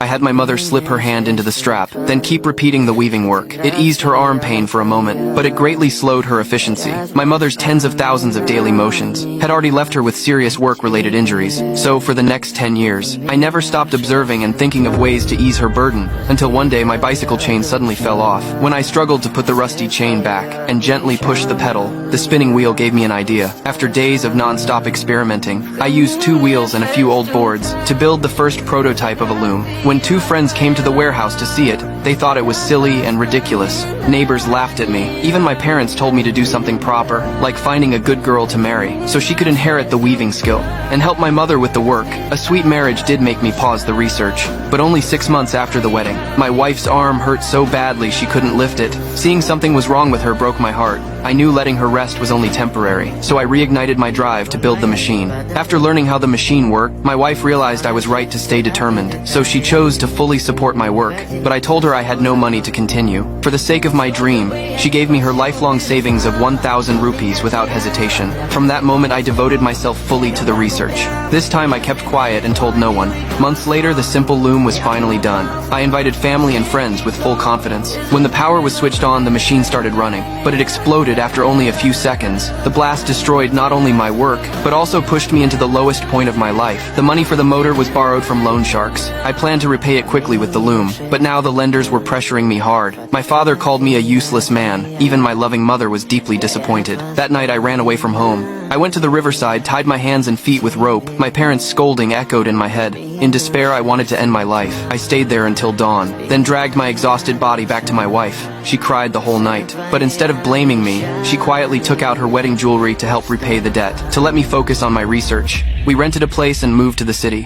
had my mother slip her hand into the strap, then keep repeating the weaving work. It eased her arm pain for a moment, but it greatly slowed her efficiency. My mother's tens of thousands of daily motions had already left her with serious work-related injuries, so for the next 10 years, I never stopped observing and thinking of ways to ease her burden, until one day my bicycle chain suddenly fell off. When I struggled to put the rusty chain back and gently pushed the pedal, the spinning wheel gave me an idea. After days of non-stop experimenting, I used 2 wheels and a few old boards to build the first prototype of a loom. When 2 friends came to the warehouse to see it, they thought it was silly and ridiculous. Neighbors laughed at me. Even my parents told me to do something proper, like finding a good girl to marry, so she could inherit the weaving skill and help my mother with the work. A sweet marriage did make me pause the research, but only 6 months after the wedding. My wife's arm hurt so badly she couldn't lift it. Seeing something was wrong with her broke my heart. I knew letting her rest was only temporary, so I reignited my drive to build the machine. After learning how the machine worked, my wife realized I was right to stay determined, so she chose to fully support my work, but I told her I had no money to continue. For the sake of my dream, she gave me her lifelong savings of 1,000 rupees without hesitation. From that moment I devoted myself fully to the research. This time I kept quiet and told no one. Months later, the simple loom was finally done. I invited family and friends with full confidence. When the power was switched on, the machine started running, but it exploded after only a few seconds. The blast destroyed not only my work, but also pushed me into the lowest point of my life. The money for the motor was borrowed from loan sharks. I planned to repay it quickly with the loom, but now the lenders were pressuring me hard. My father called me a useless man. Even my loving mother was deeply disappointed. That night I ran away from home. I went to the riverside, tied my hands and feet with rope. My parents' scolding echoed in my head. In despair, I wanted to end my life. I stayed there until dawn, then dragged my exhausted body back to my wife. She cried the whole night, but instead of blaming me, she quietly took out her wedding jewelry to help repay the debt, to let me focus on my research. We rented a place and moved to the city.